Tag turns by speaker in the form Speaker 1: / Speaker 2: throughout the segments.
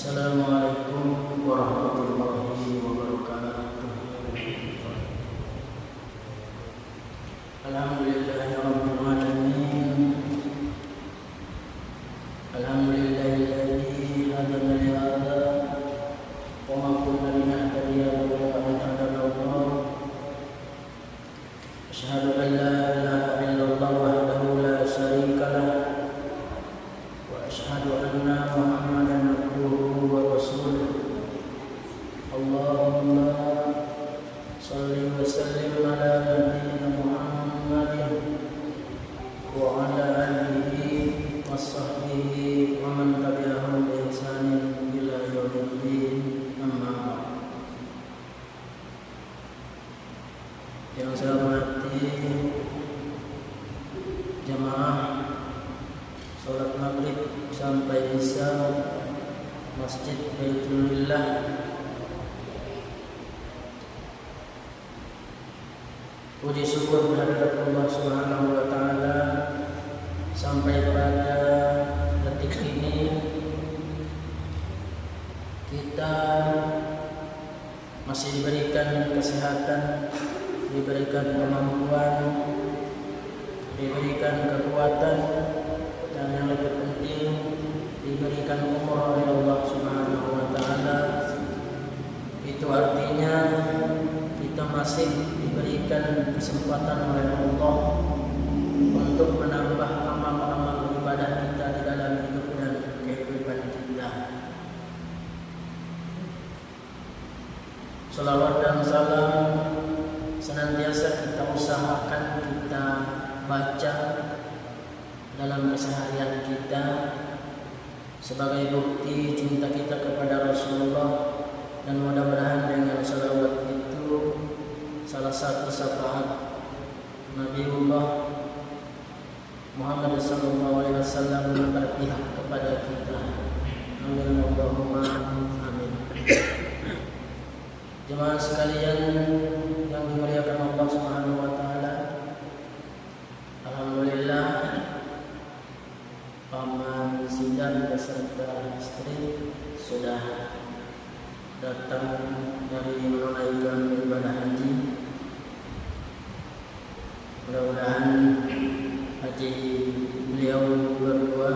Speaker 1: Assalamualaikum warahmatullahi wabarakatuh. Alhamdulillahirabbil alamin. Alhamdulillahilladzi hadana li hadza wa ma kunna linahtadiya laula an hadana Allah. Asyhadu an la ilaha illallah wahdahu la syarika lah wa asyhadu anna Muhammadan abduhu wa rasuluh. Allahumma shalli wa sallim ala nabiyyina Muhammadin wa ala alihi wa sahbihi wa man tabi'ahum bi ihsanin ila yaumiddin. Amma ba'd. Yang saya hormati jamaah salat maghrib sampai isya Masjid Baitulillah, puji syukur kehadirat Allah Subhanahu wa taala sampai pada detik ini kita masih diberikan kesehatan, diberikan kemampuan, diberikan kekuatan, dan yang lebih penting diberikan umur oleh Allah Subhanahu wa taala. Itu artinya kita masih diberikan kesempatan oleh Allah untuk menambah amal-amal ibadah kita di dalam hidup dan kehidupan kita. Salawat dan salam senantiasa kita usahakan kita baca dalam keseharian kita sebagai bukti cinta kita kepada Rasulullah, dan mudah-mudahan dengan salawat itu salah satu syafaat Nabiullah Muhammad SAW berpihak kepada kita. Amin Allahumma amin. Jemaah sekalian yang dimuliakan Allah Subhanahu wa taala, alhamdulillah paman Sidan beserta istri sudah datang dari menunaikan ibadah haji. Mudah-mudahan haji beliau berdua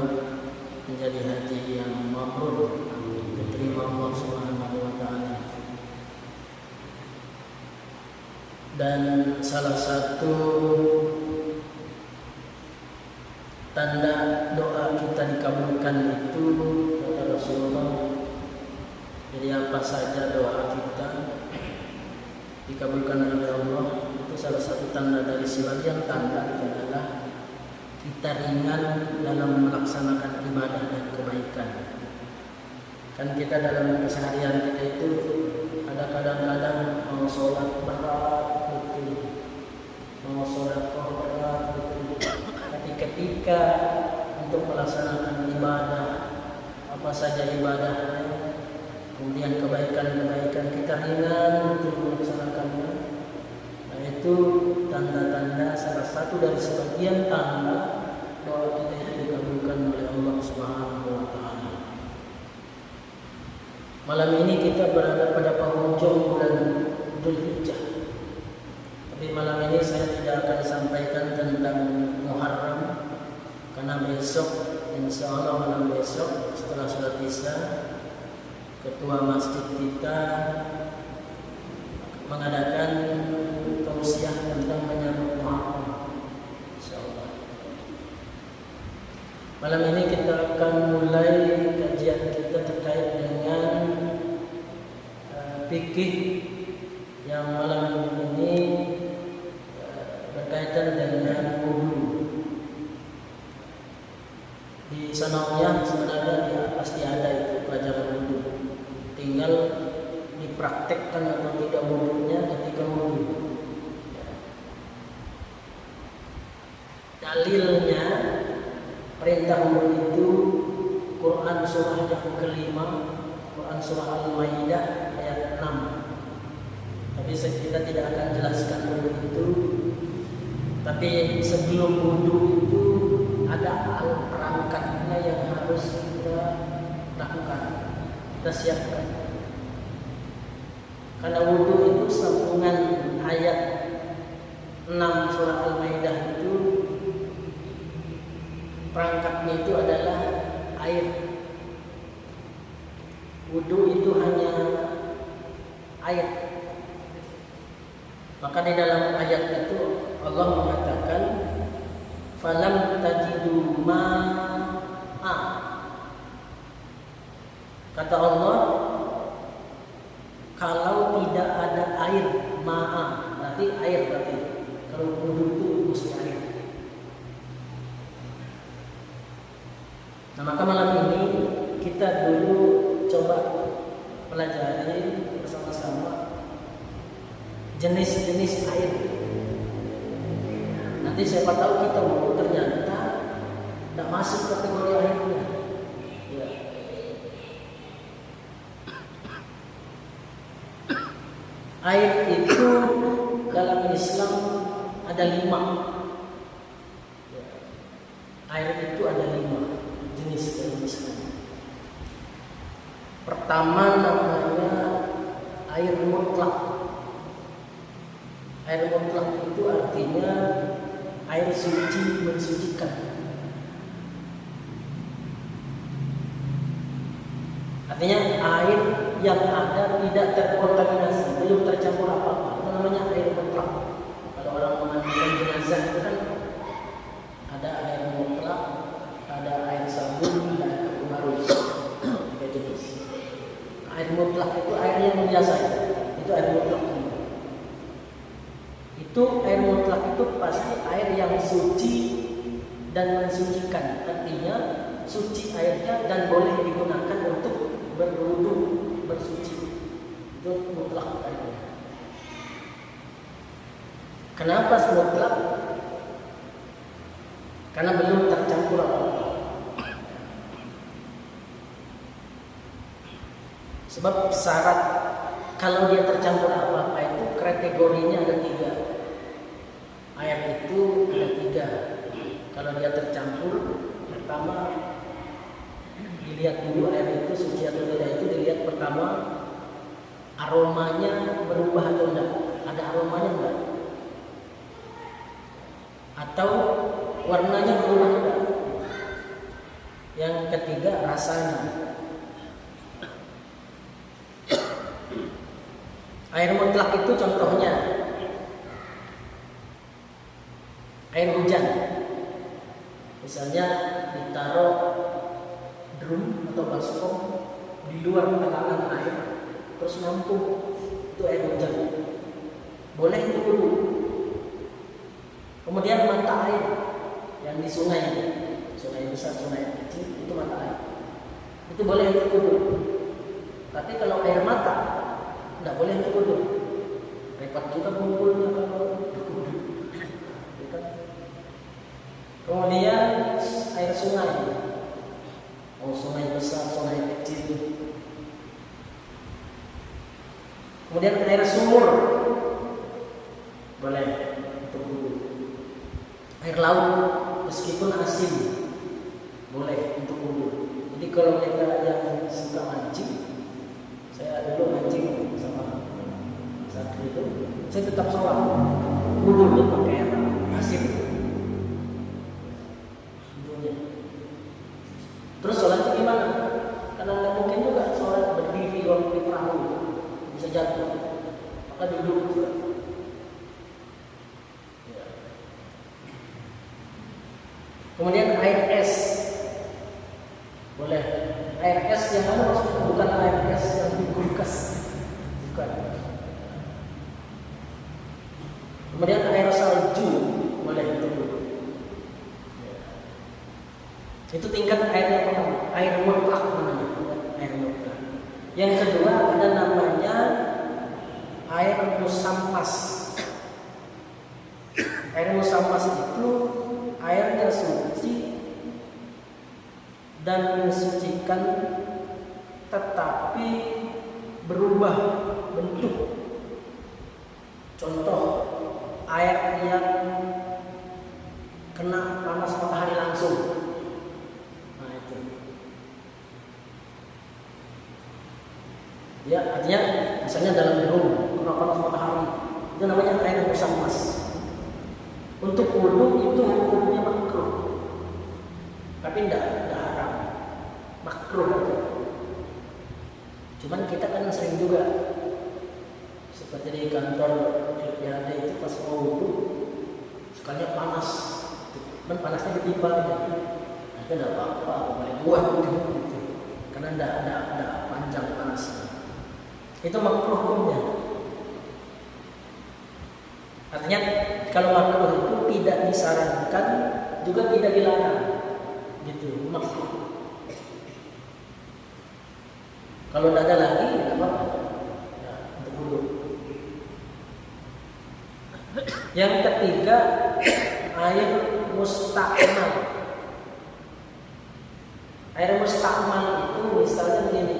Speaker 1: menjadi haji yang mabrur, diterima Allah Subhanahu wa taala. Dan salah satu tanda doa kita dikabulkan itu kata Rasulullah, jadi apa saja doa kita dikabulkan oleh Allah, itu salah satu tanda dari sebagian tanda itu adalah kita ringan dalam melaksanakan ibadah dan kebaikan. Kan kita dalam keseharian kita itu ada kadang-kadang mau sholat berat betul, mau sholat berat betul, tapi ketika untuk melaksanakan ibadah, apa saja ibadahnya, kemudian kebaikan-kebaikan kita ringan untuk melaksanakannya. Nah, itu tanda-tanda, salah satu dari sebagian tanda doa kita itu dikabulkan oleh Allah Subhanahu wa taala. Malam ini kita berada pada penghujung bulan Dzulhijjah. Tapi malam ini saya tidak akan sampaikan tentang Muharram, karena besok, insya Allah malam besok setelah sholat isya, ketua masjid kita mengadakan tausiah tentang menyambut Muharram, insya Allah. Malam ini kita akan mulai kajian kita terkait dengan fikih yang malam ini berkaitan dengan wudu. Di sanawiyah sebenarnya pasti ada itu pelajaran wudu, tinggal dipraktekkan atau tidak wudunya ketika wudu. Dalilnya perintah wudu itu Quran surah yang kelima, Quran surah Al-Maidah ayat 6. Tapi kita tidak akan jelaskan wudu itu. Tapi sebelum wudu itu ada alat perangkatnya yang harus kita lakukan. kita siapkan. Karena wudhu itu sambungan ayat 6 surah Al-Maidah itu, perangkatnya itu adalah air. Wudhu itu hanya air. Maka di dalam ayat itu Allah mengatakan falam tajidu ma'a. Kata Allah, kalau tidak ada air, ma'a berarti air berarti. Kalau wudhu itu mesti air. Nah, maka malam ini kita dulu coba pelajari bersama-sama jenis-jenis air. Nanti siapa tahu kita ternyata tidak masuk kategori airnya. Ya. Air itu dalam Islam ada 5. Ya. Air itu ada 5 jenis dalam Islam. Pertama namanya air mutlak. Air mutlak itu artinya air suci mensucikan. Artinya air yang ada tidak terkontaminasi, belum tercampur apa-apa. Itu namanya air mutlak. Kalau orang memandikan jenazah itu kan ada air mutlak, ada air sabun, ada air baru. 3 jenis. Air mutlak itu air yang biasa. Itu air mutlak. Itu air mutlak itu pasti air yang suci dan mensucikan. Artinya suci airnya dan boleh digunakan untuk berwudu, bersuci. Itu mutlak airnya. Kenapa mutlak? Karena belum tercampur apa-apa. Sebab syarat kalau dia tercampur apa-apa itu kategorinya ada 3. Air itu ada 3. Kalau dia tercampur, pertama dilihat dulu air itu suci atau tidak. Itu dilihat pertama aromanya berubah atau tidak. Ada aromanya enggak? Atau warnanya berubah enggak? Yang ketiga rasanya. Air mutlak itu contohnya air hujan. Misalnya ditaruh drum atau baskom di luar tekanan air, terus nampung, itu air hujan. Boleh itu dulu. Kemudian mata air yang di sungai besar, sungai kecil, itu mata air. Itu boleh itu dulu. Tapi kalau air mata tidak boleh itu dulu. Repot juga kumpulnya kalau dikudu. Kemudian air sungai. Sungai besar, sungai kecil. Kemudian air sumur. Boleh untuk wudhu. Air laut meskipun asin boleh untuk wudhu. Jadi kalau kita yang suka mancing, saya dulu mancing sama saat itu, saya tetap sholat wudhu pakai air asin. Terus sholatnya gimana? Karena nggak mungkin juga sholat berdiri kalau di perahu, bisa jatuh. Maka duduk. Ya. Kemudian air es, boleh. Air es yang mana maksudnya? Bukan air es yang di kulkas, bukan. Kemudian air salju, boleh itu dulu. Itu tingkat air yang pertama, air mutlak namanya, air mutlak. Yang kedua ada namanya air musammas. Air musammas itu airnya suci dan mensucikan, tetapi berubah bentuk. Contoh air yang kena panas matahari langsung. misalnya dalam room, panas matahari, itu namanya air musammas. Untuk wudu itu hukumnya makruh, tapi tidak haram, makruh aja. Cuman kita kan sering juga seperti di kantor LPAD itu pas mau wudu sukanya panas, cuman panasnya ketimpa aja. Nah, itu tidak apa-apa, boleh buat gitu. Karena tidak ada panjang panasnya. Itu makruh hukumnya. Artinya kalau makruh itu tidak disarankan juga tidak dilarang, gitu makruh. Kalau tidak ada lagi, tidak apa-apa. Ya, untuk wudu. Yang ketiga, air mustakmal. Air mustakmal itu misalnya begini.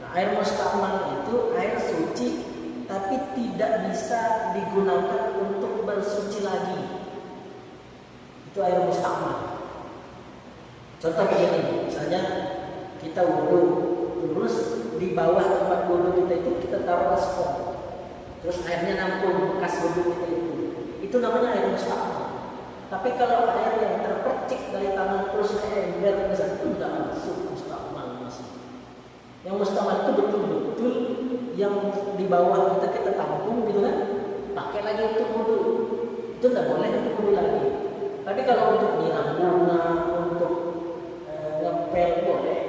Speaker 1: Nah, air mustakmal itu air suci tapi tidak bisa digunakan untuk bersuci lagi. Itu air mustakmal. Contoh begini, misalnya kita wudu, terus di bawah tempat wudu kita itu kita taruh baskom, terus airnya nampung bekas wudu kita itu namanya air mustakmal. Tapi kalau air yang terpercik dari tangan terus ember misalnya, itu tidak masuk mustakmal masuk. Yang mustakmal itu betul-betul yang di bawah kita tampung gitu kan, pakai lagi untuk wudu, itu tidak boleh untuk wudu lagi. Tapi kalau untuk nyiram bunga, untuk ngepel boleh.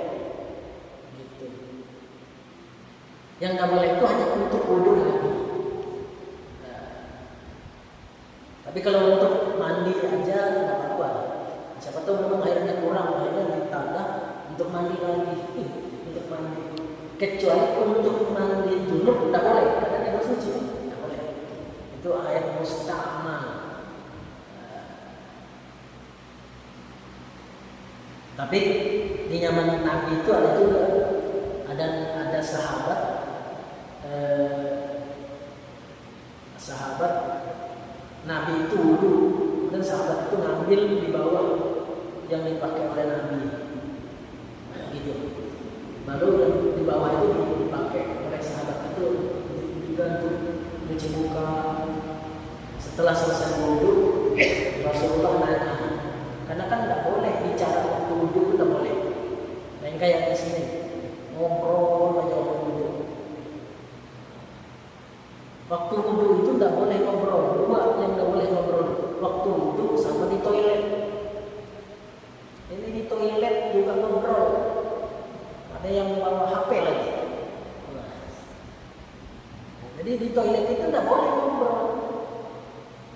Speaker 1: Yang nggak boleh itu hanya untuk wudu lagi. Nah, tapi kalau untuk mandi aja nggak apa-apa. Siapa tahu memang airnya kurang, airnya ditambah untuk mandi lagi, untuk mandi. Kecuali untuk mandi junub nggak boleh, karena dia bersuci, nggak boleh. Itu air mustakmal. Tapi di zaman Nabi itu ada juga ada sahabat Nabi itu wudu dan sahabat itu ngambil di bawah yang dipakai oleh Nabi, gitu. Baru di bawah itu dipakai oleh sahabat itu juga untuk cuci muka. Setelah selesai wudu, Rasulullah nanya, karena kan nggak boleh bicara waktu wudu, itu nggak boleh. Yang kayak di sini ngobrol aja waktu wudu. Waktu wudu itu nggak boleh ngobrol. Dua yang nggak boleh ngobrol, waktu wudu sama di toilet. Ini di toilet juga ngobrol. Ada yang bawa HP lagi. Jadi di toilet itu nggak boleh ngobrol.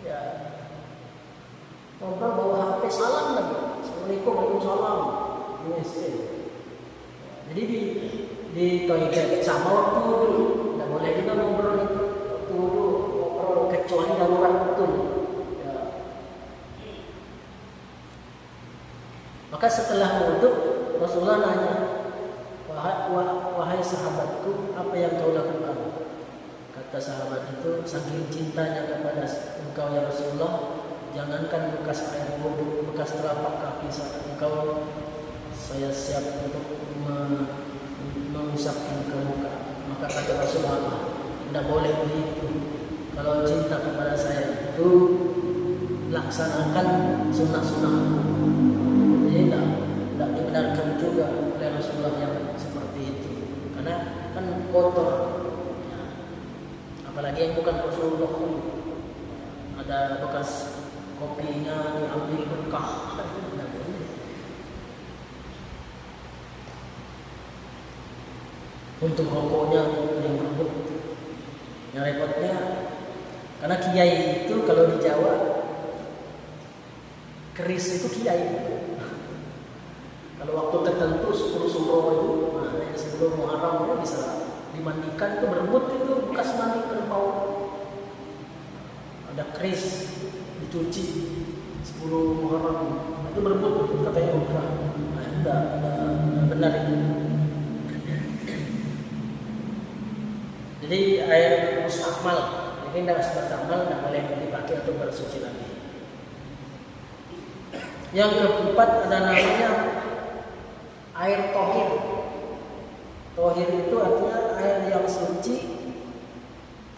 Speaker 1: Ya, ngobrol bawa HP, salam lagi. Assalamualaikum, waalaikumsalam. Jadi di toilet sama waktu wudu nggak boleh juga ngobrol itu. Waktu wudu ngobrol kecuali darurat betul. Ya. Maka setelah wudu Rasulullah nanya, wahai sahabatku, apa yang kau lakukan? Kata sahabat itu, saking cintanya kepada engkau ya Rasulullah, jangankan bekas air wudu, bekas telapak kaki engkau, saya siap untuk mengusapkan ke muka. Maka kata Rasulullah, tidak boleh begitu. Kalau cinta kepada saya itu laksanakan sunnah-sunnah. Jadi tidak dibenarkan juga oleh Rasulullah yang seperti itu, karena kan kotor. Ya. Apalagi yang bukan Rasulullah, ada bekas kopinya diambil bekah. Untuk rokoknya yang berebut. Yang repotnya, karena kiai itu kalau di Jawa keris itu kiai. Kalau waktu tertentu 10 suro itu, nah yang sebelum Muharram itu bisa dimandikan, itu berebut itu bekas mandi kerbau. Ada keris dicuci 10 Muharram, itu berebut katanya bukan. Nah, enggak benar itu. Jadi air mustakmal, ini tidak mustakmal, tidak boleh dipakai untuk bersuci lagi. Yang keempat ada namanya air tohir. Tohir itu artinya air yang suci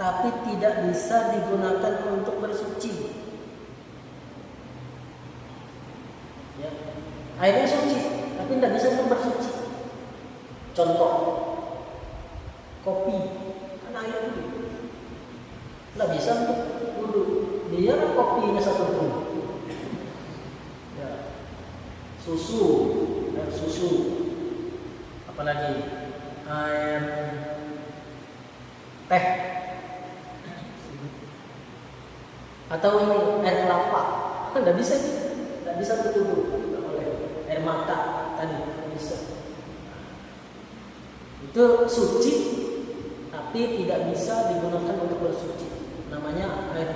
Speaker 1: tapi tidak bisa digunakan untuk bersuci. Ya. Airnya suci, tapi tidak bisa untuk bersuci. Contoh, kopi, kan air itu tidak bisa untuk wudhu. Dia kopinya satu tuh. Ya. Susu, air susu, apalagi air teh, atau ini air kelapa, kan tidak bisa untuk wudhu. Tidak boleh. Air mata tadi tidak bisa. Itu suci, tapi tidak bisa digunakan untuk bersuci. Namanya air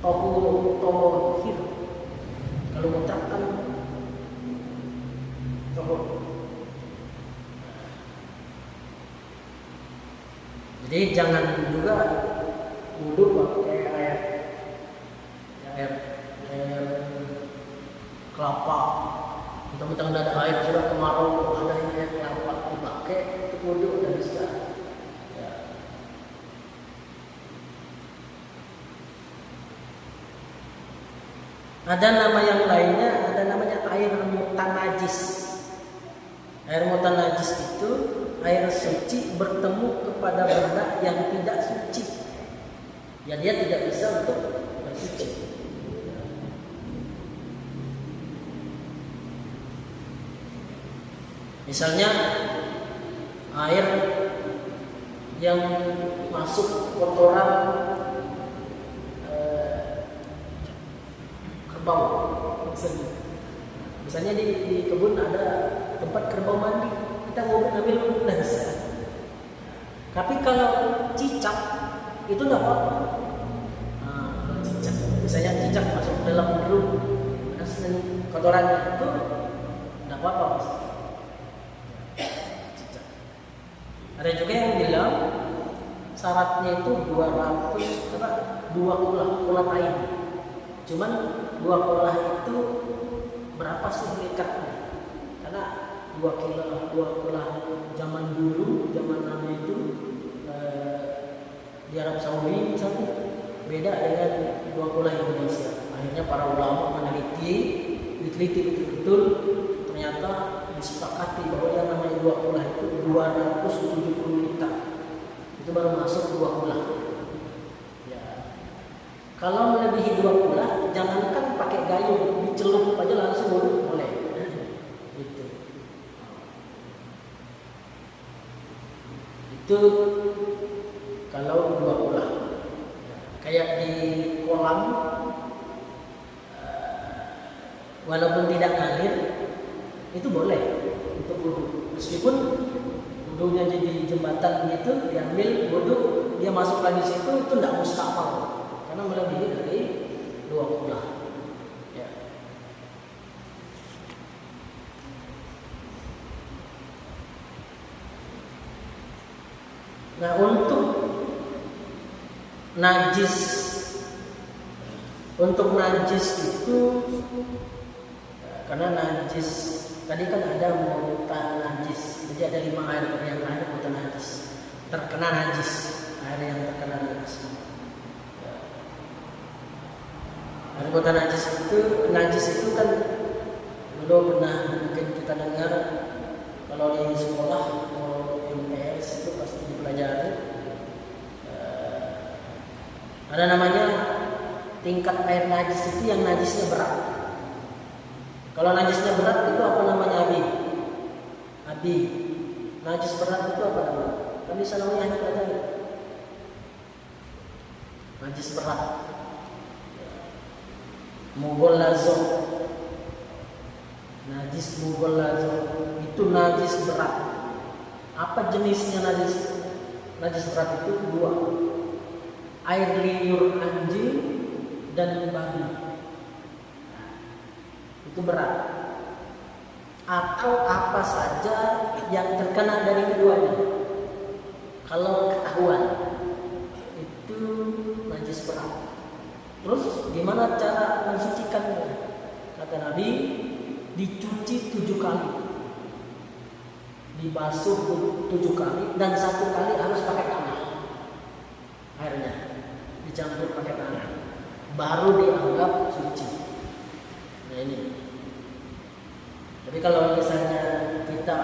Speaker 1: tohir. Kalau mutlak kan tohir. Jadi jangan juga wudhu pakai air kelapa. Mentang-mentang ada air sudah kemarau, ada air kelapa dipakai untuk wudhu, tidak bisa. Ya. Ada nama yang lainnya, ada namanya air mutanajis. Air mutanajis itu air suci bertemu kepada benda yang tidak suci. Ya dia tidak bisa untuk bersuci. Misalnya air yang masuk kotoran kerbau, misalnya di kebun ada tempat kerbau mandi, kita mau ambil tidak bisa. Tapi kalau cicak itu tidak apa-apa. Nah, cicak, misalnya cicak masuk dalam drum, kotorannya itu tidak apa-apa. Ada juga yang bilang syaratnya itu 2 kulah air. Cuman 2 kulah itu berapa sih likatnya? Karena 2 kulah zaman dulu, zaman Nabi itu di Arab Saudi misalnya beda dengan 2 kulah Indonesia. Akhirnya para ulama meneliti betul-betul, ternyata disepakati bahwa yang namanya 2 kulah itu 270 liter. Itu baru masuk 2 kulah. Ya. Kalau melebihi 2 kulah, jangankan pakai gayung, dicelup aja langsung boleh. Itu kalau 2 kulah. Kayak di kolam, walaupun tidak ngalir, itu boleh untuk wudhu. Meskipun wudhunya jadi jembatan gitu, diambil wudhu, dia masuk lagi situ, itu tidak mustahil karena melebihi dari 2 kulah. Ya. Nah, untuk najis itu, karena najis tadi kan ada mutanajis, jadi ada 5 air yang ada mutanajis, terkena najis, air yang terkena najis. Air mutanajis itu kan dulu pernah mungkin kita dengar kalau di sekolah atau MTS itu pasti dipelajari. Ada namanya tingkat air najis itu yang najisnya berat. Kalau najisnya berat itu apa namanya, Abi? Najis berat itu apa namanya? Kan di sana hanya pelajari. Najis berat. Mughallazo. Najis mughallazo itu najis berat. Apa jenisnya najis? Najis berat itu 2. Air liur anjing dan babi. Itu berat. Atau apa saja yang terkena dari keduanya. Kalau ketahuan itu najis berat. Terus gimana cara mensucikannya? Kata Nabi, dicuci 7 kali, dibasuh 7 kali, dan 1 kali harus pakai tanah. airnya, dicampur pakai tangan, baru dianggap suci. Nah ini. Tapi kalau misalnya kita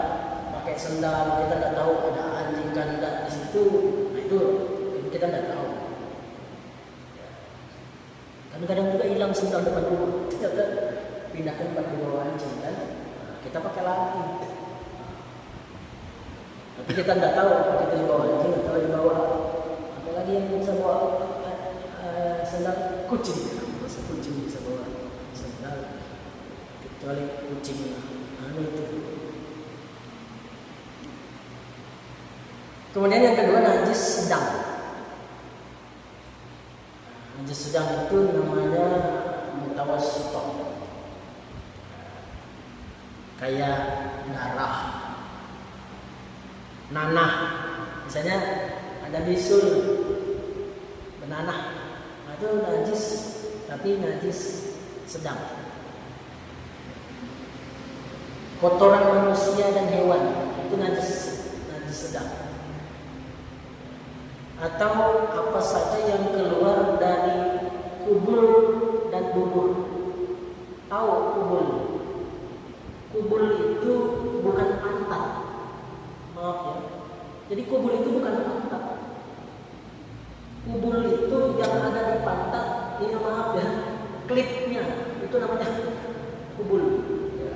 Speaker 1: pakai sendal, kita tidak tahu ada anjing ganda di situ, nah itu kita tidak tahu. Kadang-kadang juga hilang sendal depan rumah, kita pindah tempat di bawah anjing kan, nah, kita pakai lagi. Tapi kita tidak tahu apa kita di bawah anjing atau di bawah. Apalagi yang bisa bawa sendal kucing, masa kucing bisa bawa sendal, kecuali kucing itu. Kemudian yang kedua najis sedang. Najis sedang itu namanya mutawassithah. Kayak darah, nanah, misalnya ada bisul, benanah, nah itu najis, tapi najis sedang. Kotoran manusia dan hewan itu najis sedang. Atau apa saja yang keluar dari kubul dan dubur. Tahu kubul? Kubul itu bukan pantat. Maaf ya. Jadi kubul itu bukan pantat. Kubul itu yang ada di pantat, ini maaf ya, klipnya itu namanya kubul. Ya.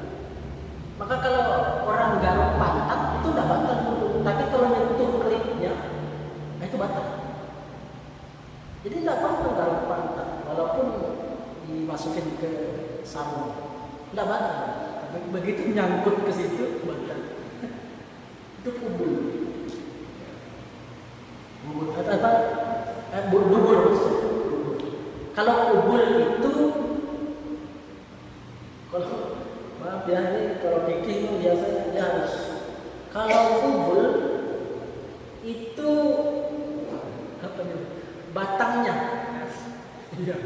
Speaker 1: Maka kalau orang garuk pantat itu tidak batal kubul, tapi kalau nyentuh klipnya, nah itu batal. Jadi tidak apa-apa garuk pantat, walaupun dimasukin ke sarung, tidak batal. Tapi begitu nyangkut ke situ batal. Itu kubul. Bubur. Kalau kubul itu, kalau maaf ya, ini kalau bikin biasanya dia harus. Kalau kubul itu apa nih? Batangnya. Iya.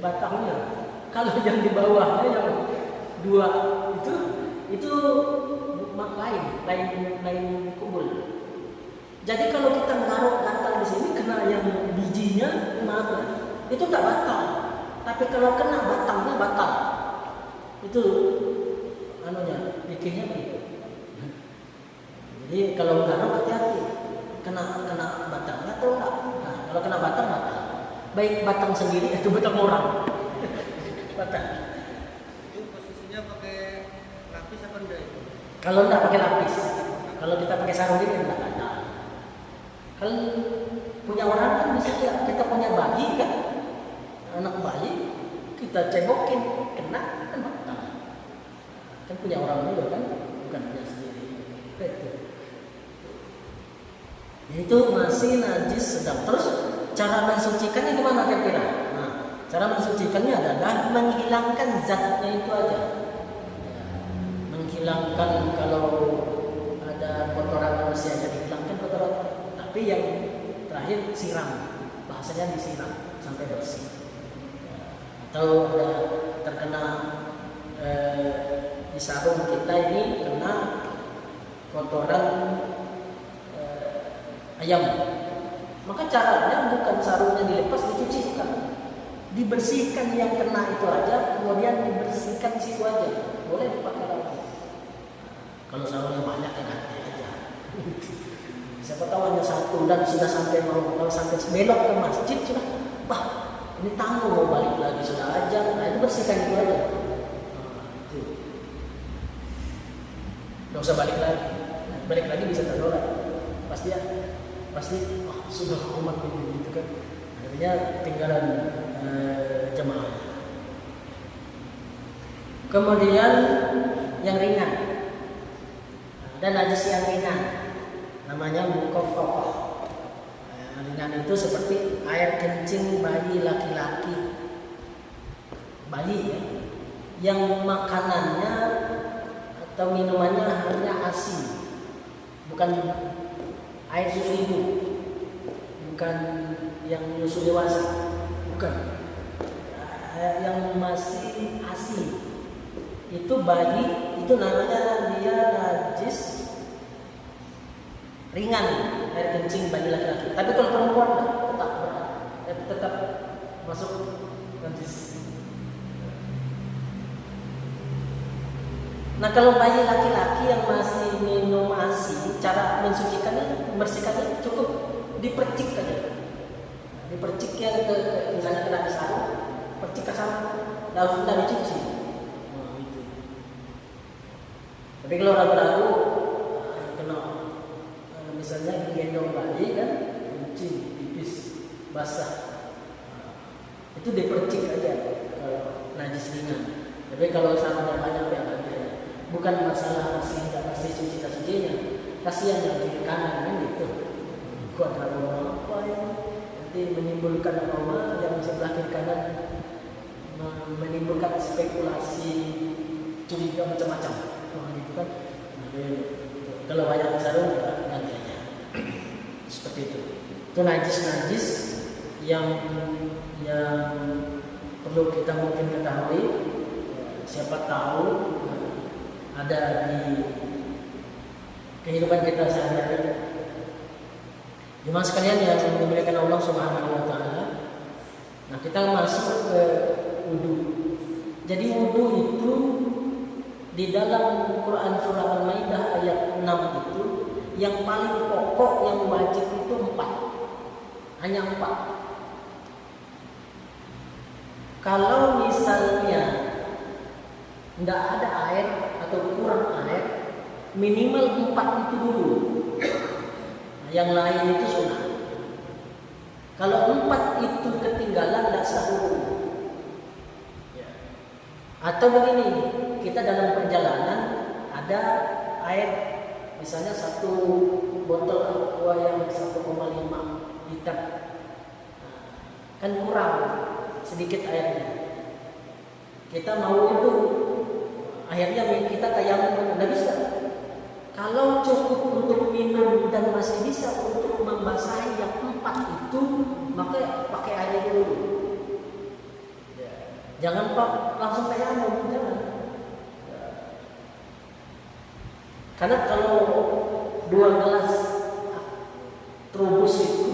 Speaker 1: Batangnya. Kalau yang di bawahnya yang dua itu lain kubul. Jadi kalau kita menaruh gatal di sini kena yang bijinya, maaf ya, itu nggak batal. Tapi kalau kena batangnya batal. Itu anunya, bikinnya begitu. Jadi kalau menaruh hati-hati, kena batangnya atau enggak. Nah, kalau kena batang batal. Baik batang sendiri atau batang orang. Batang.
Speaker 2: Itu posisinya pakai lapis apa enggak itu?
Speaker 1: Kalau enggak pakai lapis. Kalau kita pakai sarung ini enggak ada. Kalau punya orang kan bisa kita punya bayi kan, anak bayi kita cebokin kena kan batal. Kan punya orang juga kan, bukan punya sendiri. Itu masih najis sedang. Terus cara mensucikannya gimana kira-kira? Nah, cara mensucikannya adalah menghilangkan zatnya itu aja. Menghilangkan kalau ada kotoran manusia jadi hilangkan kotoran. Tapi yang terakhir siram, bahasanya disiram sampai bersih. Atau ada terkena di sarung kita ini kena kotoran ayam, maka caranya bukan sarungnya dilepas, dicucikan, dibersihkan yang kena itu aja, kemudian dibersihkan situ aja, boleh dipakai lagi. Kalau sarungnya banyak ya ganti aja. Siapa tahu hanya satu dan sudah sampai mau sampai belok ke masjid sudah, ini tangguh mau balik lagi sudah aja, nah itu bersihkan itu aja. Itu. Nggak usah balik lagi bisa terdorat. Pasti sudah umat ini gitu kan. Akhirnya tinggalan jemaah. Kemudian yang ringan. Dan najis yang ringan namanya mukhaffafah. Ringan itu seperti air kencing bayi laki-laki, bayi ya, yang makanannya atau minumannya hanya ASI, bukan air susu ibu, bukan yang susu dewasa, bukan, yang masih ASI. Itu bayi, itu namanya dia najis ringan air kencing bagi laki-laki. Tapi kalau perempuan tetap berat, tetap masuk najis. Nah kalau bayi laki-laki yang masih minum ASI, cara mensucikannya, membersihkannya cukup dipercik aja. Dipercik yang ke misalnya kena sarung, percik ke sarung, lalu sudah dicuci. Nah, itu. Tapi kalau ragu-ragu kena misalnya gendong bayi kan, kencing, pipis, basah, itu dipercik aja kalau najis ringan. Tapi kalau sarungnya banyak ya nanti bukan masalah masih tidak pasti suci tak sucinya, kasihan yang kiri kanan kan gitu. Kuat aroma apa ya? Nanti menimbulkan aroma yang sebelah kiri kanan, menimbulkan spekulasi curiga macam-macam. Gitu kan. Jadi, kalau banyak sarung ya ganti aja. Seperti itu. Itu najis-najis yang perlu kita mungkin ketahui. Siapa tahu ada di kehidupan kita sehari-hari. Jemaah sekalian yang dimuliakan Allah Subhanahu wa taala. Nah, kita masuk ke wudu. Jadi wudu itu di dalam Quran surah Al-Maidah ayat 6 itu yang paling pokok yang wajib itu 4. Hanya 4. Kalau misalnya tidak ada air atau kurang air, minimal 4 itu dulu. Nah, yang lain itu sunnah. Kalau 4 itu ketinggalan tidak sah wudu. Atau begini, kita dalam perjalanan ada air, misalnya 1 botol aqua yang 1,5 liter, kan kurang sedikit airnya. Kita mau itu, akhirnya kita tayamum, tidak bisa. Kalau cukup untuk minum dan masih bisa untuk membasahi yang 4 itu, maka pakai air dulu. Jangan langsung tayamum, jangan. Karena kalau 2 gelas trubus itu,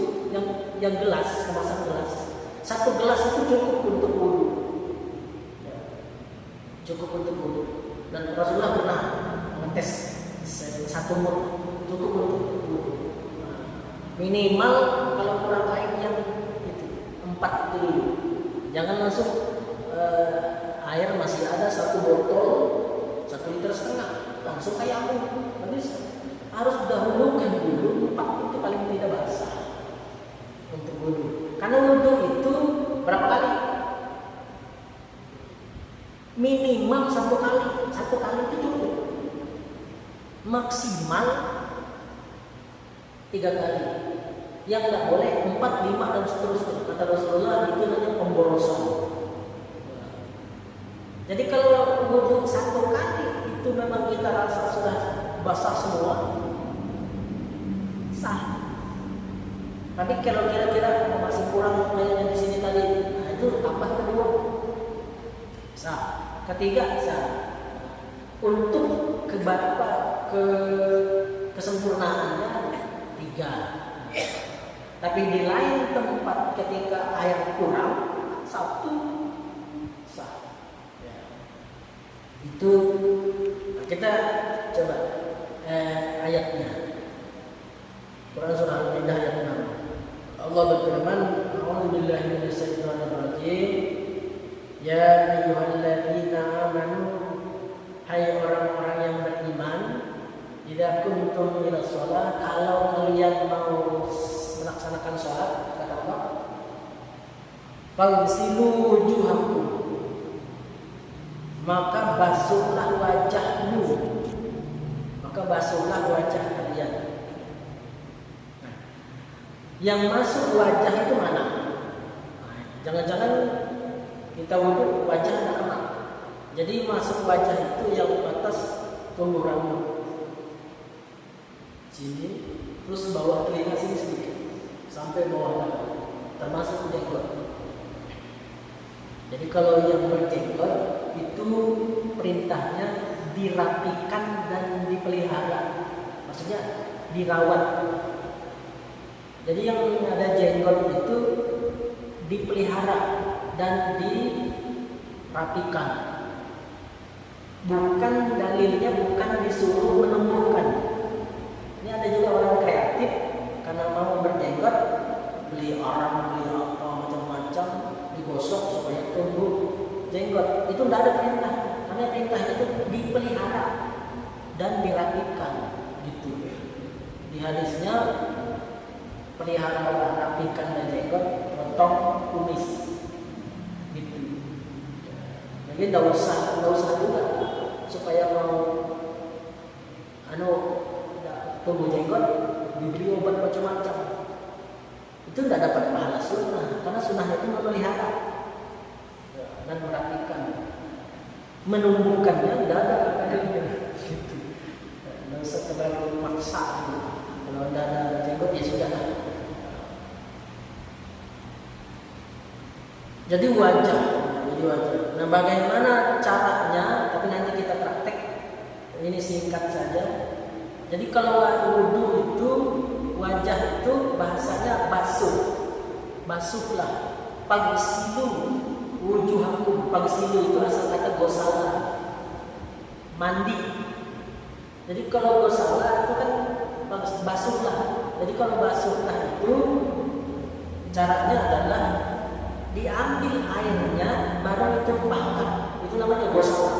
Speaker 1: yang gelas, kemasan gelas, 1 gelas itu cukup untuk wudu. Cukup untuk wudu. Dan Rasulullah pernah mengetes 1 mut cukup untuk wudu. Minimal kalau kurang air yang itu 4 itu dulu. Jangan langsung air masih ada 1 botol 1,5 liter langsung tayamum. Harus dahulukan dulu 4 itu paling tidak basah untuk wudu. Karena wudu itu berapa kali? Minimal 1 kali. 1 kali itu cukup. Maksimal 3 kali. Yang tidak boleh 4, 5 dan seterusnya. Kata Rasulullah itu namanya pemborosan. Jadi kalau wudu 1 kali itu memang kita rasa sudah basah semua, sah. Tapi kalau kira-kira masih kurang kayaknya di sini tadi, nah itu tambah kedua, sah. Ketiga sah. Untuk kesempurnaannya 3. Tapi di lain tempat ketika air kurang 1 sah. Itu kita coba ayatnya. Quran surah Al-Maidah ayat 6. Allah berfirman, "A'udzubillahi minasyaitonir rajim. Ya ayyuhalladzina amanu, hai orang-orang yang beriman, idza kuntum ila shalah, kalau kalian mau melaksanakan salat, kata Allah, fagsilu wujuhakum, maka basuhlah wajahmu, maka basuhlah wajah kalian. Nah, yang masuk wajah itu mana? Nah, jangan-jangan kita wudu wajah tidak kena. Jadi masuk wajah itu yang batas tumbuh rambut sini, terus bawah telinga sini sedikit sampai bawah dagu, termasuk jenggot. Jadi kalau yang berjenggot itu perintahnya dirapikan dan dipelihara. Maksudnya dirawat. Jadi yang ada jenggot itu dipelihara dan dirapikan. Bukan dalilnya bukan disuruh menumbuhkan. Ini ada juga orang kreatif karena mau berjenggot, beli arang, beli apa macam-macam, digosok supaya tumbuh jenggot. Itu tidak ada perintah, karena perintahnya itu dipelihara dan dirapikan gitu. Di hadisnya pelihara, rapikan dan jenggot, potong, kumis gitu. Jadi tidak usah juga supaya mau tumbuh jenggot diberi obat macam-macam. Itu tidak dapat pahala sunnah, karena sunnahnya itu memelihara dan merapikan. Menumbuhkannya tidak ada kadangnya gitu. Tidak usah terlalu maksa gitu. Kalau tidak ada jenggot ya sudah. Jadi wajah. Nah, bagaimana caranya? Tapi nanti kita praktek. Ini singkat saja. Jadi kalau wudu itu wajah itu bahasanya basuh. Basuhlah. Pagsilu wujuhakum. Pagsilu itu asal kata gosala. Mandi. Jadi kalau gosala itu kan basuhlah. Jadi kalau basuhlah itu caranya adalah diambil airnya baru ditumpahkan. Itu namanya gosok.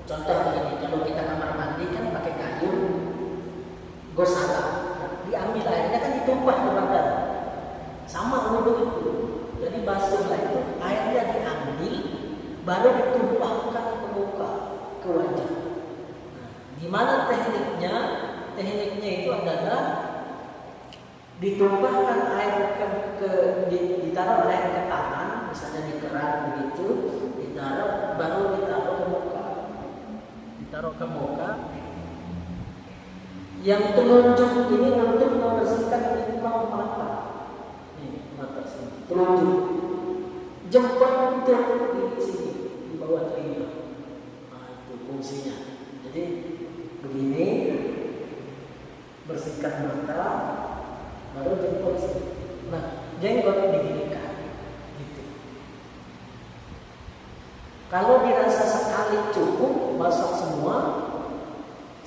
Speaker 1: Contoh begini, kalau kita kamar mandi kan pakai kayu gosok. Diambil airnya kan ditumpah ke badan. Sama wudu itu. Jadi basuhlah itu airnya diambil baru ditumpahkan ke muka, ke wajah. Nah, gimana tekniknya? Tekniknya itu adalah ditumpahkan air ditaruh air ke tangan, misalnya di keran begitu, ditaruh baru ditaruh ke muka. Ditaruh ke muka. Yang telunjuk ini untuk membersihkan lima mata. Nih, mata sini. Telunjuk. Jempol untuk di sini, di bawah telinga. Nah, itu fungsinya. Jadi begini, bersihkan mata. Baru jempol sini. Nah, jenggot diginikan gitu. Kalau dirasa sekali cukup basah semua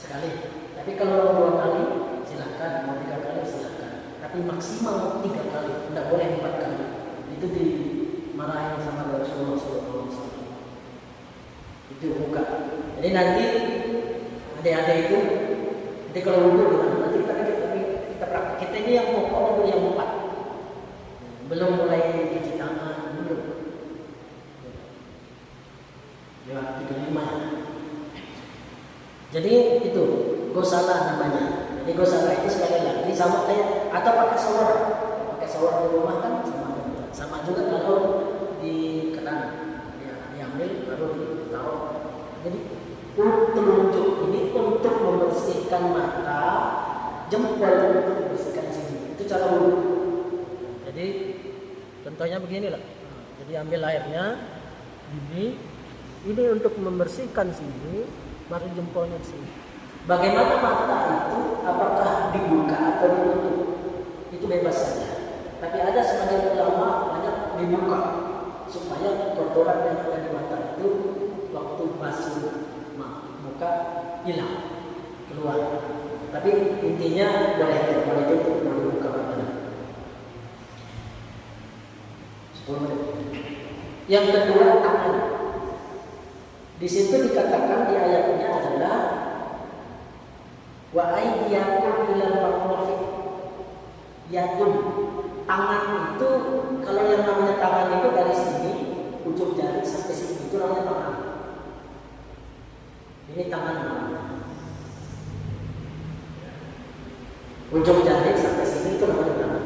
Speaker 1: sekali. Tapi kalau mau 2 kali silakan, mau 3 kali silakan. Tapi maksimal 3 kali, tidak boleh 4 kali. Itu dimarahin sama Rasulullah SAW. Itu buka. Jadi nanti adik-adik itu nanti kalau wudu nanti kita praktek. Kita ini yang pokoknya dulu yang 4. Belum mulai cuci tangan, belum. Ya, 35. Jadi itu gosala namanya. Jadi gosala itu sekali lagi sama kayak atau pakai shower. Pakai shower di rumah kan sama juga kalau di keran diambil baru ditaruh. Jadi telunjuk ini untuk membersihkan mata, jempol untuk membersihkan sini. Itu cara wudu. Jadi contohnya begini lah. Jadi ambil airnya ini untuk membersihkan sini, baru jempolnya sini. Bagaimana mata itu? Apakah dibuka atau ditutup? Itu bebas saja. Tapi ada sebagian ulama banyak dibuka supaya kotoran yang ada di mata itu waktu basuh muka hilang keluar. Tapi intinya boleh tutup, boleh buka mata. 10 menit. Yang kedua tangan. Di situ dikatakan di ayatnya adalah wa aydiyakum ilal marafiq. Yadun. Tangan itu kalau yang namanya tangan itu dari sini ujung jari sampai sini itu namanya tangan. Ini tangan namanya. Ujung jari sampai sini itu namanya tangan.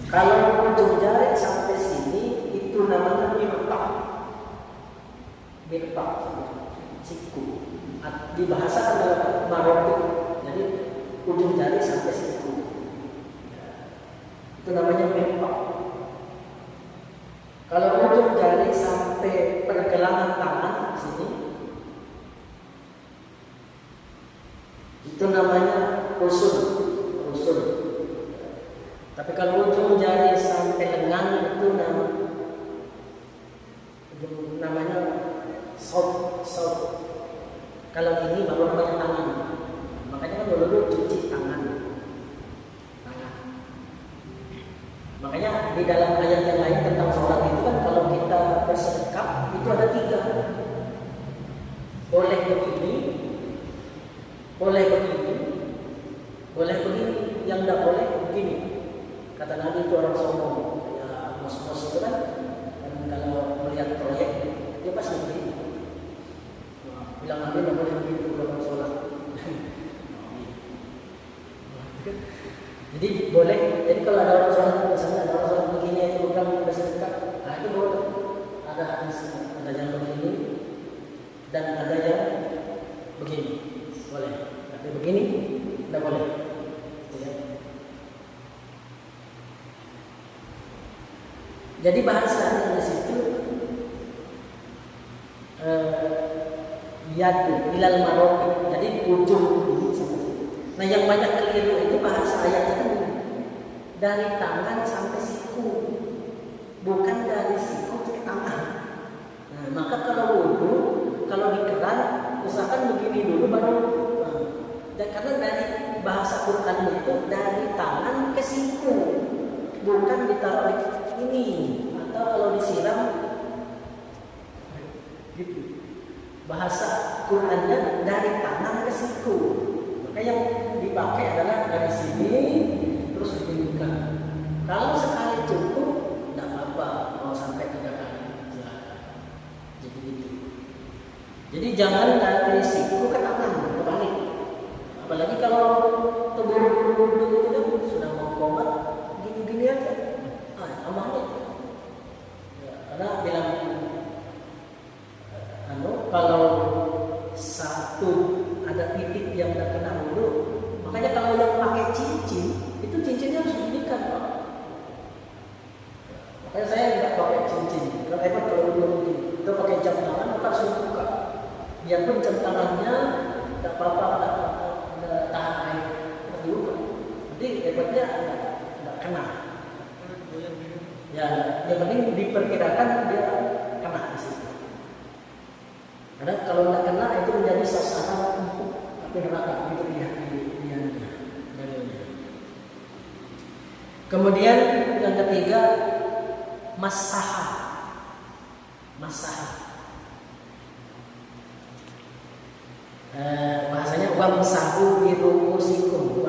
Speaker 1: Kalau ujung jari sampai sini itu namanya mirfaq. Mirfaq, siku. Di bahasa adalah marafiq. Jadi ujung jari sampai siku. Itu namanya mirfaq. Kalau ujung jari sampai pergelangan tangan sini, itu namanya rusun, rusun. Tapi kalau ujung jari sampai lengan itu namanya saut. Kalau ini baru namanya tangan. Makanya kan dulu cuci tangan. Makanya di dalam ayat yang lain tentang sholat itu kan kalau kita bersedekap itu ada 3. Boleh begini, boleh begini, boleh begini, yang tidak boleh begini. Kata Nabi itu orang sombong, ya bos-bos itu kan kalau melihat proyek dia pasti begini. Bilang Nabi tidak boleh begitu kalau sholat. Jadi boleh. Jadi kalau ada orang sholat, misalnya ada orang sholat begini itu bukan bersedekah, nah itu boleh. Ada hadis, ada yang begini dan ada yang begini, boleh. Tapi begini tidak boleh. Ya. Jadi bahasa di situ yaitu ilal marofi. Jadi ujung ini sama. Nah yang banyak keliru itu bahasa ayatnya kan dari tangan sampai siku, bukan dari siku ke tangan. Nah maka kalau wudhu, kalau di keran usahakan begini dulu baru. Karena dari bahasa Quran itu dari tangan ke siku, bukan ditaruh ini atau kalau disiram gitu. Bahasa Qurannya dari tangan ke siku. Maka yang dipakai adalah dari sini terus ditunjukkan. Kalau sekali cukup, tidak apa-apa. Mau sampai 3 kali, silakan. Jadi gitu. Jadi jangan dari siku ke tangan, kebalik. Apalagi kalau terburu-buru gitu kan sudah mau komat, gini-gini aja. Amannya. Ya, karena bilang kalau satu ada titik yang tidak kena dulu, makanya kalau yang pakai cincin itu cincinnya harus diberikan, Pak. Makanya saya tidak pakai cincin. Kalau dulu itu pakai jam tangan, maka harus dibuka. Biarpun jam tangannya tidak apa-apa, tidak tahan air, harus dibuka. Jadi hebatnya tidak kena. Ya, yang penting diperkirakan dia kena di situ. Karena kalau tidak kena itu menjadi sasaran untuk api neraka, itu dia. Kemudian yang ketiga masaha. Bahasanya wamsahu biruusikum,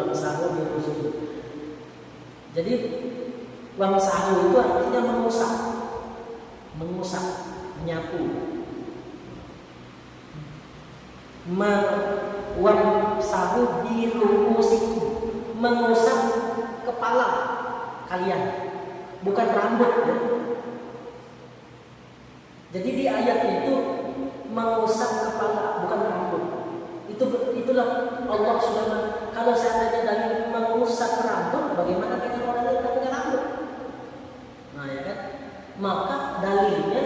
Speaker 1: Jadi wamsahu itu artinya mengusap, menyapu. Wamsahu biruusikum, mengusap kepala kalian, bukan rambut ya. Jadi di ayat itu mengusap kepala bukan rambut. Itulah Allah sudah kalau seandainya dari mengusap rambut, bagaimana dengan orang yang tidak punya rambut? Nah ya kan, maka dalilnya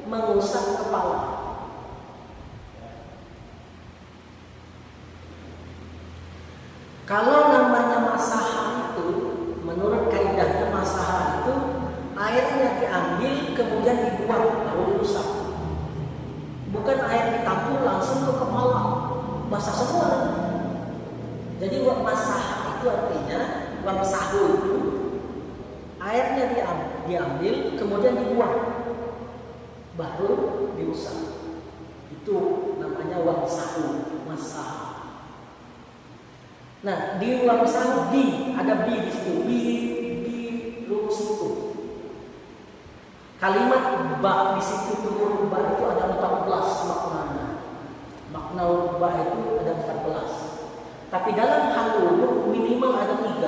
Speaker 1: mengusap kepala. Kalau namanya masaha itu, menurut kaidahnya masaha itu airnya diambil kemudian dibuang lalu diusap. Bukan air ditampung langsung ke kepala, basah semua. Jadi masaha itu artinya wamsahu itu airnya diambil kemudian dibuang baru diusap. Itu namanya wamsahu, masaha. Nah, di wamsahu ada bi di situ, bi lurus itu. Kalimat ba di situ turun ba itu ada 14 maknanya. Makna ba itu ada 14. Tapi dalam hal wudu minimal ada 3.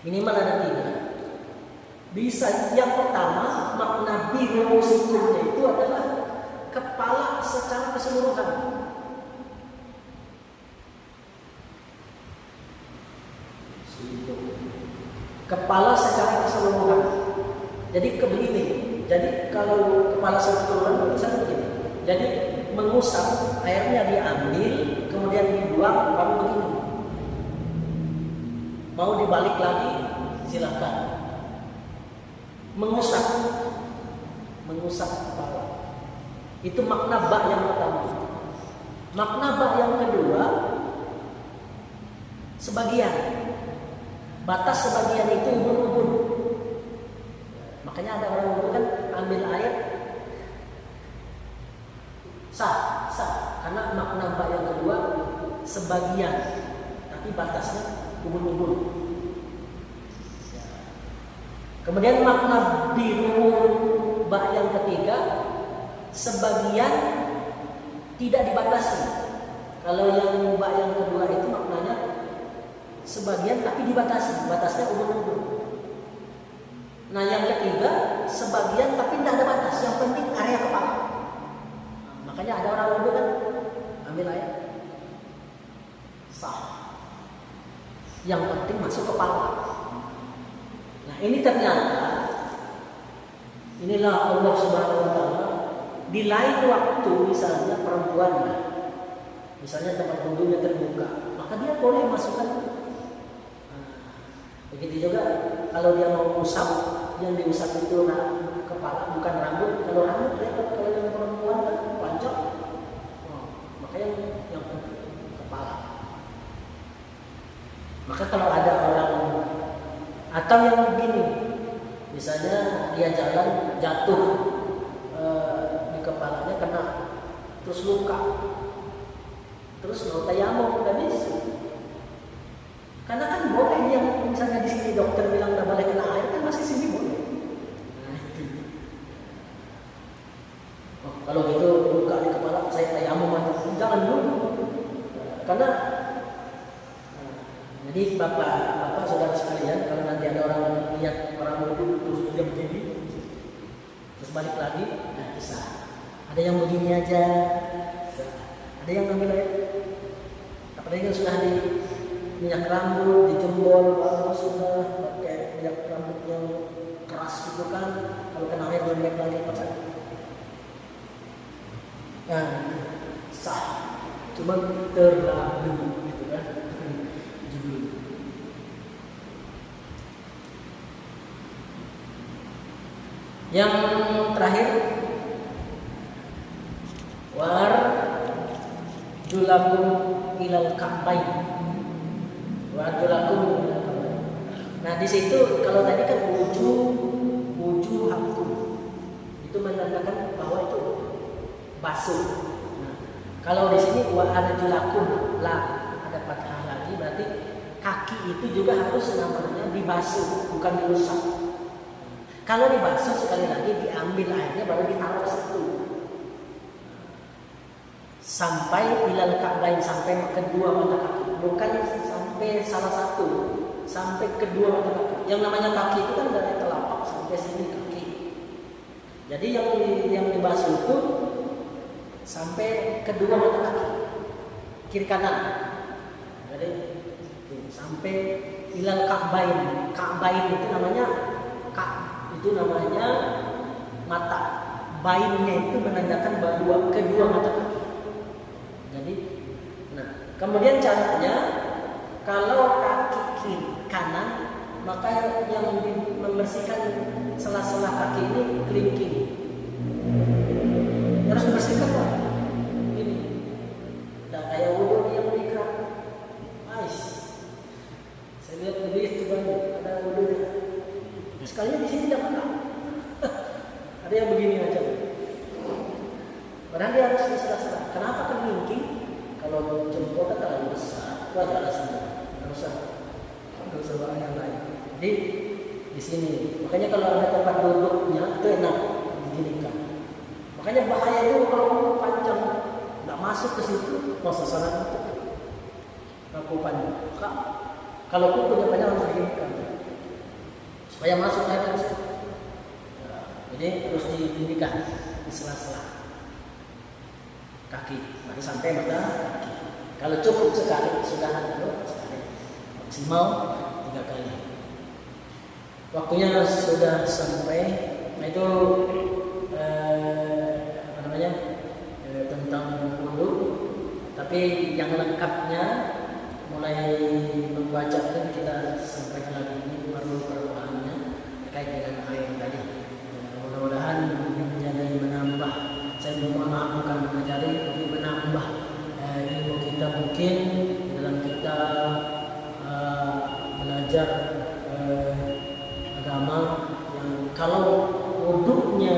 Speaker 1: Minimal ada 3. Bisa yang pertama makna bi lurus itu adalah kepala secara keseluruhan. Kepala secara keseluruhan. Jadi begini. Jadi kalau kepala secara keseluruhan bisa begini. Jadi mengusap, airnya diambil, kemudian dibuang, baru begini. Mau dibalik lagi, silakan. Mengusap kepala. Itu makna ba yang pertama. Makna ba yang kedua, sebagian. Batas sebagian itu ubun-ubun. Makanya ada orang itu kan ambil air sah. Karena makna ba yang kedua sebagian, tapi batasnya ubun-ubun. Kemudian makna biru ba yang ketiga, sebagian tidak dibatasi. Kalau yang ba yang kedua itu maknanya sebagian tapi dibatasi, batasnya ubun-ubun. Nah yang ketiga, sebagian tapi tidak ada batas, yang penting area kepala. Makanya ada orang wudhu kan ambil air sah, yang penting masuk kepala. Nah ini ternyata, inilah Allah Subhanahu Wa Taala di lain waktu, misalnya perempuan, misalnya tempat wudhunya terbuka, maka dia boleh masukkan. Begitu juga kalau dia mau usap, yang diusap itu kepala bukan rambut. Kalau rambut repot, kalau yang perempuan kan panjang, makanya yang kepala. Maka kalau ada orang atau yang begini, misalnya dia jalan jatuh di kepalanya kena, terus luka, terus mau tayamum dan bisa. Karena kan boleh, yang misalnya di sini dokter bilang nggak boleh kena air, kan masih sini boleh. Nah, itu. Kalau gitu luka di kepala, saya tayamum aja, jangan dulu. Karena jadi bapak saudara sekalian, kalau nanti ada orang lihat orang wudhu terus dia begini, terus balik lagi, nah bisa. Ada yang begini aja, ada yang ngambil air, apalagi yang sudah di minyak rambut, dijembol, bagus sudah pakai minyak rambut yang keras gitu kan, kalau kena air lembek lagi pasang. Nah, sah, cuma terlalu gitu kan. Yang terakhir, war julakum ilal ka'bain. Nah di situ kalau tadi kan wujuh hakum, itu menandakan bahwa itu basuh. Nah, kalau di sini wa arjulakum lah, ada fathah lagi, berarti kaki itu juga harus namanya dibasuh, bukan diusap. Kalau dibasuh sekali lagi diambil airnya baru ditaruh ke situ. Sampai ilal ka'bain, sampai kedua mata kaki, bukan sampai salah satu, sampai kedua mata kaki. Yang namanya kaki itu kan dari telapak sampai sini kaki. Jadi yang dibasuh itu sampai kedua mata kaki, kiri kanan. Jadi sampai ilal ka'bain. Ka'bain itu namanya itu namanya mata. Bainnya itu menandakan bahwa kedua mata kaki. Jadi, nah kemudian caranya, kalau kaki kiri kanan, maka yang membersihkan sela-sela kaki ini kelingking. Harus membersihkan Pak. Ini, nah kayak wudhu yang diikat. Nice. Saya lihat lebih itu banyak ada wudhunya. Sekalinya di sini tidak pernah. Ada yang begini aja. Padahal dia harus di sela-sela. Kenapa kelingking? Kalau jempol kan terlalu besar, itu adalah semua. Nggak usah bawa yang lain. Jadi di sini. Makanya kalau ada tempat duduknya itu enak diginikan. Makanya bahaya itu kalau panjang nggak masuk ke situ, masa sana itu aku panjang. Kalau kukunya panjang harus diginikan supaya masuk air ke situ. Jadi harus diginikan di sela-sela kaki, mari sampai mata kaki. Kalau cukup sekali sudah sekali, maksimal 3 kali. Waktunya sudah sampai. Nah itu tentang wudhu. Tapi yang lengkapnya mulai baca dan kita sampaikan lagi ini permohonan-permohonannya terkait dengan ayat yang tadi. Mudah-mudahan menjadi menambah. Saya mohon maaf bukan mengajari, tapi menambah ilmu kita mungkin dalam kita belajar agama yang kalau wuduknya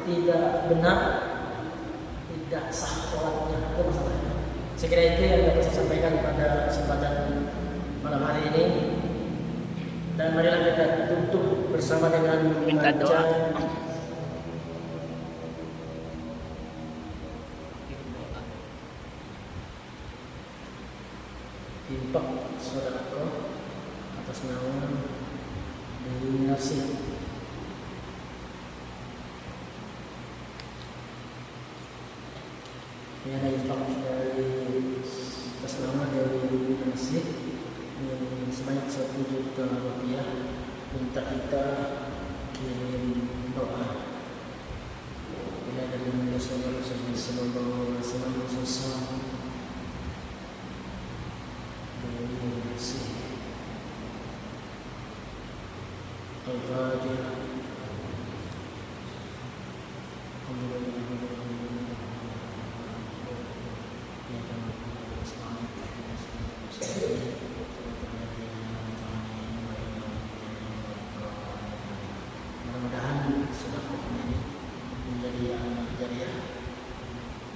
Speaker 1: tidak benar, tidak sah sholatnya, itu masalahnya. Saya kira itu yang dapat saya sampaikan pada kesempatan malam hari ini. Dan marilah kita tutup bersama dengan membaca infak sedekah atas nama Dewi Narsih. Ini ada infak dari atas nama Dewi Narsih yang sebanyak 1 juta rupiah. Minta kita kirim doa. Ini dari Rasulullah SAW susah Dewi Narsih. Al-Fatihah. Mudah-mudahan sedekah ini menjadi amal jariah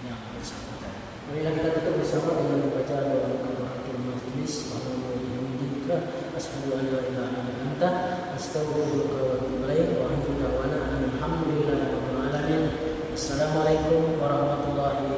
Speaker 1: yang bersangkutan. Marilah kita tutup bersama dengan membaca doa kafaratul majlis. Alhamdulillah, asyhadu an la ilaha illa anta, astaghfiruka wa atubu ilaik. Wa antum da'wana alhamdulillahi rabbil alamin. Assalamualaikum warahmatullahi